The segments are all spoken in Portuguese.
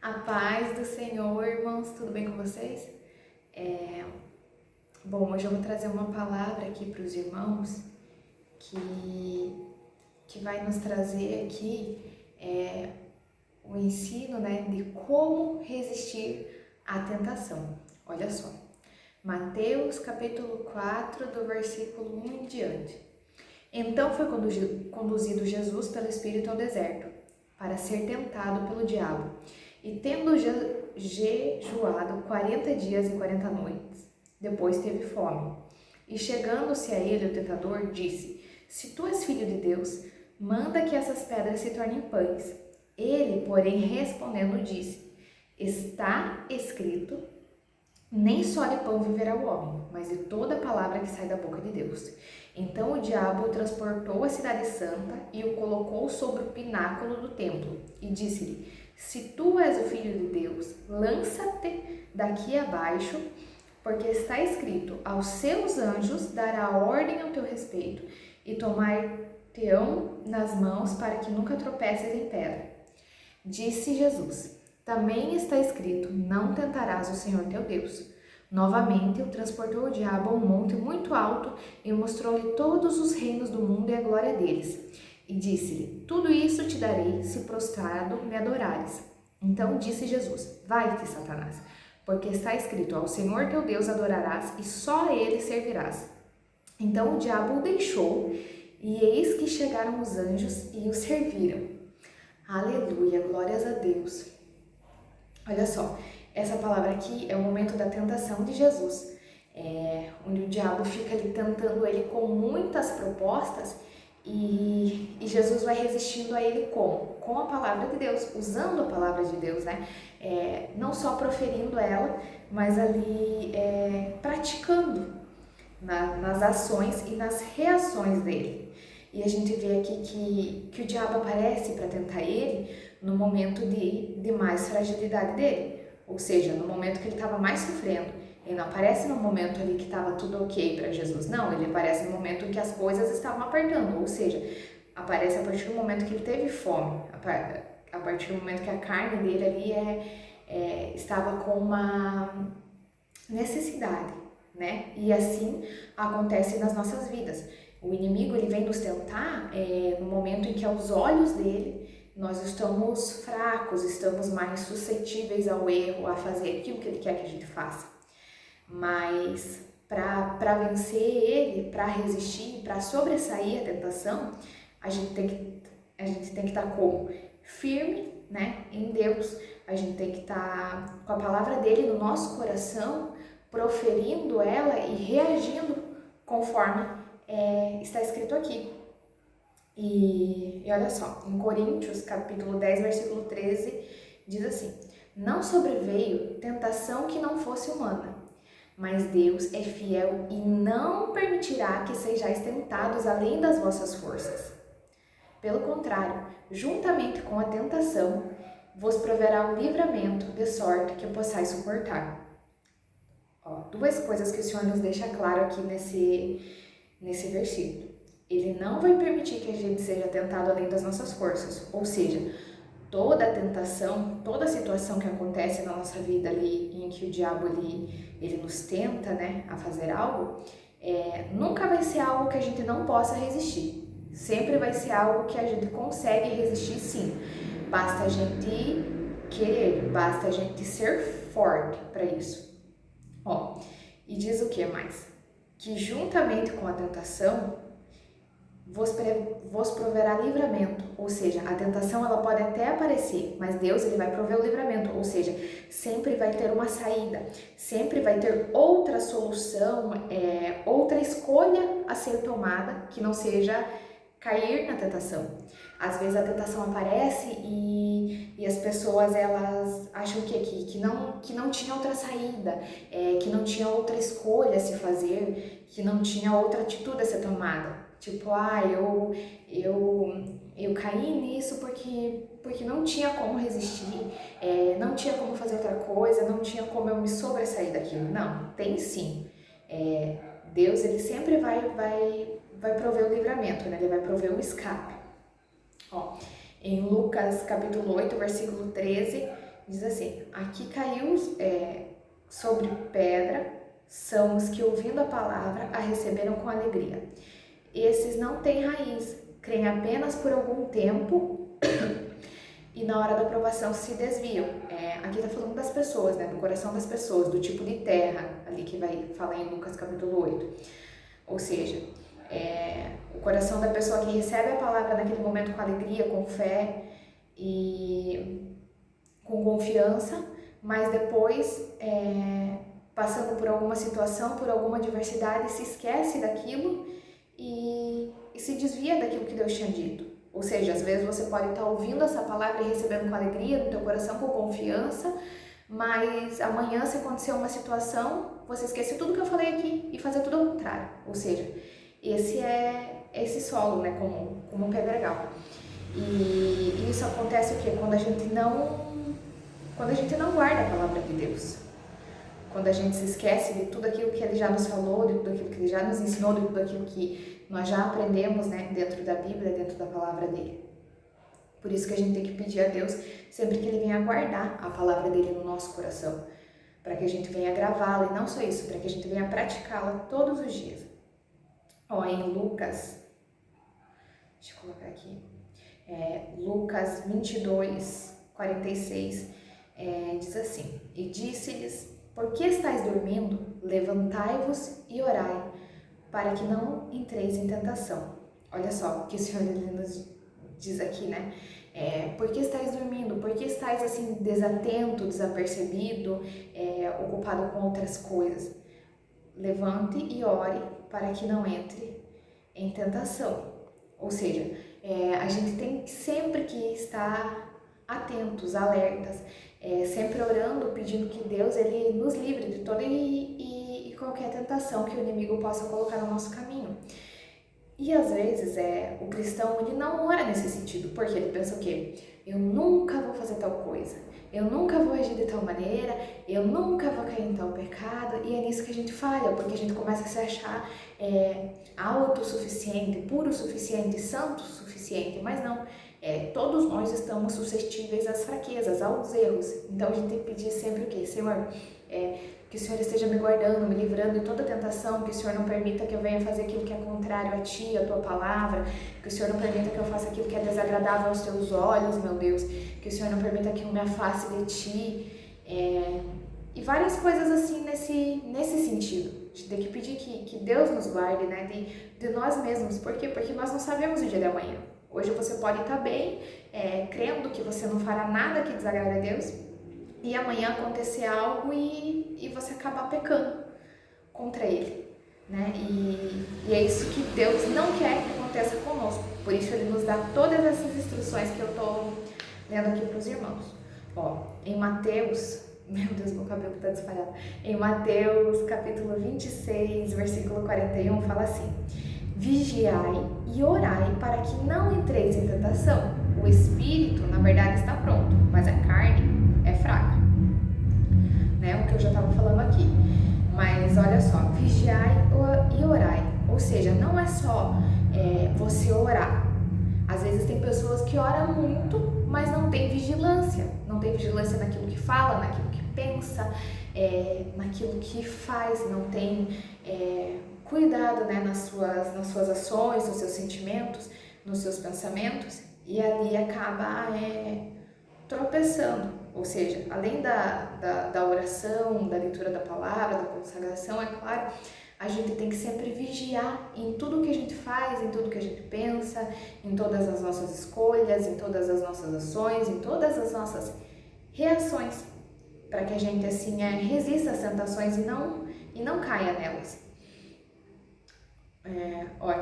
A paz do Senhor, irmãos, tudo bem com vocês? Bom, hoje eu vou trazer uma palavra aqui para os irmãos que vai nos trazer aqui o ensino, de como resistir à tentação. Olha só, Mateus capítulo 4, do versículo 1 em diante. Então foi conduzido Jesus pelo Espírito ao deserto, para ser tentado pelo diabo. E tendo jejuado 40 dias e 40 noites, depois teve fome. E chegando-se a ele o tentador, disse: Se tu és filho de Deus, manda que essas pedras se tornem pães. Ele, porém, respondendo, disse: Está escrito: nem só de pão viverá o homem, mas de toda palavra que sai da boca de Deus. Então o diabo o transportou à cidade santa e o colocou sobre o pináculo do templo e disse-lhe: Se tu és o filho de Deus, lança-te daqui abaixo, porque está escrito: aos seus anjos dará ordem ao teu respeito e tomar-te-ão nas mãos para que nunca tropeces em pedra. Disse Jesus: Também está escrito: Não tentarás o Senhor teu Deus. Novamente o transportou o diabo a um monte muito alto e mostrou-lhe todos os reinos do mundo e a glória deles. E disse-lhe: Tudo isso te darei, se prostrado me adorares. Então disse Jesus: Vai-te, Satanás, porque está escrito: Ao Senhor teu Deus adorarás e só a ele servirás. Então o diabo o deixou, e eis que chegaram os anjos e o serviram. Aleluia, glórias a Deus. Olha só, essa palavra aqui é o momento da tentação de Jesus, onde o diabo fica ali tentando ele com muitas propostas e Jesus vai resistindo a ele como? Com a palavra de Deus, usando a palavra de Deus, não só proferindo ela, mas ali praticando nas ações e nas reações dele. E a gente vê aqui que o diabo aparece para tentar ele no momento de mais fragilidade dele, ou seja, no momento que ele estava mais sofrendo. Ele não aparece no momento ali que estava tudo ok para Jesus, não, ele aparece no momento que as coisas estavam apertando, ou seja, aparece a partir do momento que ele teve fome, a partir do momento que a carne dele ali estava com uma necessidade, E assim acontece nas nossas vidas. O inimigo ele vem nos tentar no momento em que aos olhos dele nós estamos fracos, estamos mais suscetíveis ao erro, a fazer aquilo que ele quer que a gente faça. Mas para vencer ele, para resistir, para sobressair a tentação, a gente tem que estar como? Firme, em Deus. A gente tem que estar com a palavra dele no nosso coração, proferindo ela e reagindo conforme está escrito aqui. E olha só, em Coríntios, capítulo 10, versículo 13, diz assim: Não sobreveio tentação que não fosse humana, mas Deus é fiel e não permitirá que sejais tentados além das vossas forças. Pelo contrário, juntamente com a tentação, vos proverá o livramento, de sorte que possais suportar. Duas coisas que o Senhor nos deixa claro aqui nesse versículo. Ele não vai permitir que a gente seja tentado além das nossas forças, ou seja, toda tentação, toda situação que acontece na nossa vida ali, em que o diabo ele nos tenta, a fazer algo, nunca vai ser algo que a gente não possa resistir. Sempre vai ser algo que a gente consegue resistir, sim. Basta a gente querer, basta a gente ser forte para isso. E diz o que mais? Que juntamente com a tentação vos proverá livramento, ou seja, a tentação ela pode até aparecer, mas Deus ele vai prover o livramento, ou seja, sempre vai ter uma saída, sempre vai ter outra solução, outra escolha a ser tomada que não seja cair na tentação. Às vezes a tentação aparece e as pessoas elas acham que não tinha outra saída, que não tinha outra escolha a se fazer, que não tinha outra atitude a ser tomada. Tipo, eu caí nisso porque não tinha como resistir, não tinha como fazer outra coisa, não tinha como eu me sobressair daquilo. Não, tem sim. Deus ele sempre vai prover o livramento, Ele vai prover o escape. Em Lucas capítulo 8, versículo 13, Diz assim: aqui caiu sobre pedra são os que, ouvindo a palavra, a receberam com alegria. Esses não têm raiz, creem apenas por algum tempo e na hora da provação se desviam. Aqui está falando das pessoas, né? Do coração das pessoas, do tipo de terra, ali que vai falar em Lucas capítulo 8. Ou seja, o coração da pessoa que recebe a palavra naquele momento com alegria, com fé e com confiança, mas depois, passando por alguma situação, por alguma adversidade, se esquece daquilo e se desvia daquilo que Deus tinha dito. Ou seja, às vezes você pode estar ouvindo essa palavra e recebendo com alegria no teu coração, com confiança, mas amanhã, se acontecer uma situação, você esquece tudo que eu falei aqui e fazer tudo ao contrário. Ou seja, esse solo, né, como um pedregal. E isso acontece o quê? Quando a gente não guarda a palavra de Deus. Quando a gente se esquece de tudo aquilo que Ele já nos falou, de tudo aquilo que Ele já nos ensinou, de tudo aquilo que nós já aprendemos, né, dentro da Bíblia, dentro da palavra dele. Por isso que a gente tem que pedir a Deus sempre que Ele venha guardar a palavra dele no nosso coração, para que a gente venha gravá-la, e não só isso, para que a gente venha praticá-la todos os dias. Em Lucas, deixa eu colocar aqui, Lucas 22, 46, diz assim: e disse-lhes: por que estáis dormindo? Levantai-vos e orai, para que não entreis em tentação. Olha só o que o Senhor nos diz aqui, né? Por que estáis dormindo? Por que estáis assim desatento, desapercebido, ocupado com outras coisas? Levante e ore para que não entre em tentação. Ou seja, a gente tem sempre que estar atentos, alertas, sempre orando, pedindo que Deus ele nos livre de toda e qualquer tentação que o inimigo possa colocar no nosso caminho. E às vezes o cristão ele não ora nesse sentido, porque ele pensa o quê? Eu nunca vou fazer tal coisa, eu nunca vou agir de tal maneira, eu nunca vou cair em tal pecado, e é nisso que a gente falha, porque a gente começa a se achar autossuficiente, puro o suficiente, santo o suficiente, mas não. Todos nós estamos suscetíveis às fraquezas, aos erros. Então a gente tem que pedir sempre o quê? Senhor, que o Senhor esteja me guardando, me livrando de toda tentação, que o Senhor não permita que eu venha fazer aquilo que é contrário a Ti, a Tua palavra, que o Senhor não permita que eu faça aquilo que é desagradável aos Teus olhos, meu Deus, que o Senhor não permita que eu me afaste de Ti, e várias coisas assim nesse sentido, de ter que pedir que Deus nos guarde, né, de nós mesmos. Por quê? Porque nós não sabemos o dia de amanhã. Hoje você pode estar bem, crendo que você não fará nada que desagrade a Deus, e amanhã acontecer algo e você acabar pecando contra Ele, né? E é isso que Deus não quer que aconteça conosco. Por isso Ele nos dá todas essas instruções que eu estou lendo aqui para os irmãos. Em Mateus, meu Deus, meu cabelo está desfalhado. Em Mateus capítulo 26, versículo 41, fala assim: vigiai e orai para que não entreis em tentação. O espírito, na verdade, está pronto, mas a carne é fraca, né? O que eu já estava falando aqui. Mas olha só, vigiai e orai. Ou seja, não é só você orar. Às vezes tem pessoas que oram muito, mas não tem vigilância. Não tem vigilância naquilo que fala, naquilo que pensa, naquilo que faz. Não tem cuidado, né, nas suas ações, nos seus sentimentos, nos seus pensamentos. E ali acaba tropeçando. Ou seja, além da oração, da leitura da palavra, da consagração, é claro, a gente tem que sempre vigiar em tudo que a gente faz, em tudo que a gente pensa, em todas as nossas escolhas, em todas as nossas ações, em todas as nossas reações, para que a gente assim resista às tentações e não caia nelas.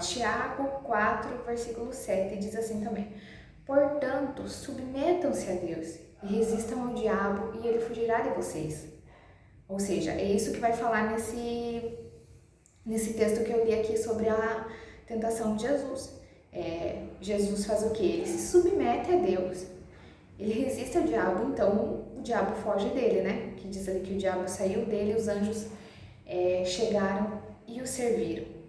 Tiago 4, versículo 7 diz assim também: portanto, submetam-se a Deus e resistam ao diabo e ele fugirá de vocês. Ou seja, é isso que vai falar nesse texto que eu li aqui sobre a tentação de Jesus. Jesus faz o quê? Ele se submete a Deus, ele resiste ao diabo, então o diabo foge dele, né? Que diz ali que o diabo saiu dele, os anjos chegaram e o serviram.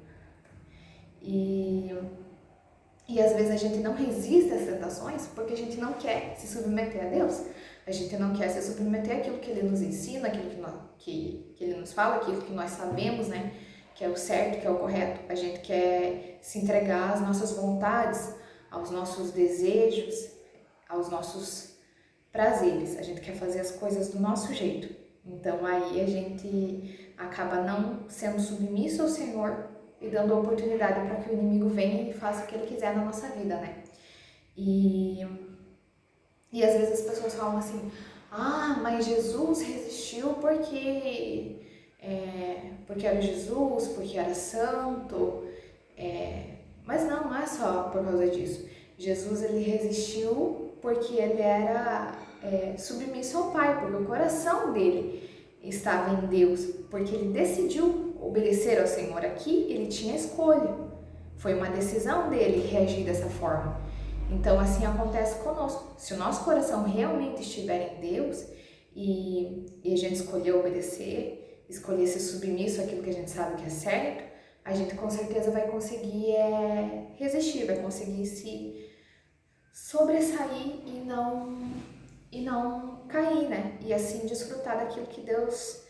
E às vezes a gente não resiste às tentações porque a gente não quer se submeter a Deus, A gente não quer se submeter àquilo que ele nos ensina, aquilo que ele nos fala, aquilo que nós sabemos, né? Que é o certo, que é o correto. A gente quer se entregar às nossas vontades, aos nossos desejos, aos nossos prazeres. A gente quer fazer as coisas do nosso jeito. Então aí a gente acaba não sendo submisso ao Senhor e dando oportunidade para que o inimigo venha e faça o que ele quiser na nossa vida, né? E às vezes as pessoas falam assim, mas Jesus resistiu porque era Jesus, porque era santo, mas não é só por causa disso. Jesus, ele resistiu porque ele era submisso ao Pai, porque o coração dele estava em Deus, porque ele decidiu obedecer ao Senhor. Aqui ele tinha escolha, foi uma decisão dele reagir dessa forma. Então assim acontece conosco. Se o nosso coração realmente estiver em Deus e a gente escolher obedecer, escolher ser submisso àquilo que a gente sabe que é certo, a gente com certeza vai conseguir resistir, vai conseguir se sobressair e não cair, né? E assim desfrutar daquilo que Deus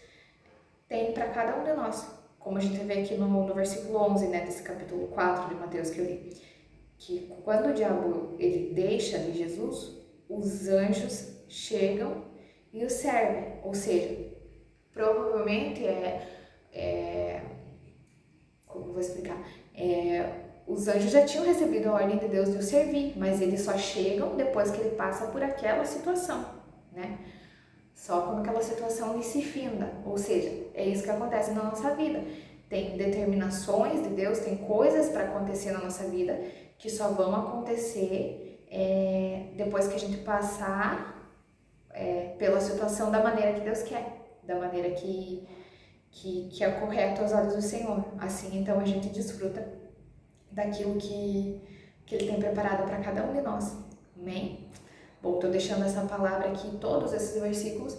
tem para cada um de nós. Como a gente vê aqui no versículo 11, né, desse capítulo 4 de Mateus que eu li, que quando o diabo ele deixa de Jesus, os anjos chegam e o servem. Ou seja, provavelmente como eu vou explicar? Os anjos já tinham recebido a ordem de Deus de o servir, mas eles só chegam depois que ele passa por aquela situação, né? Só quando aquela situação lhe se finda. Ou seja, é isso que acontece na nossa vida. Tem determinações de Deus, tem coisas para acontecer na nossa vida que só vão acontecer depois que a gente passar pela situação da maneira que Deus quer, da maneira que é correto aos olhos do Senhor. Assim, então, a gente desfruta daquilo que Ele tem preparado para cada um de nós. Amém? Bom, estou deixando essa palavra aqui, todos esses versículos,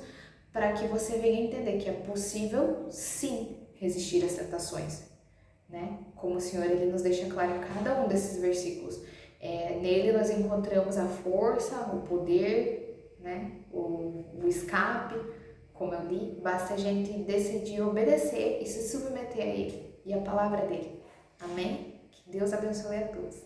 para que você venha entender que é possível, sim, resistir às tentações, né? Como o Senhor ele nos deixa claro em cada um desses versículos. Nele nós encontramos a força, o poder, né? O escape, como eu li, basta a gente decidir obedecer e se submeter a Ele e a palavra dele. Amém? Que Deus abençoe a todos.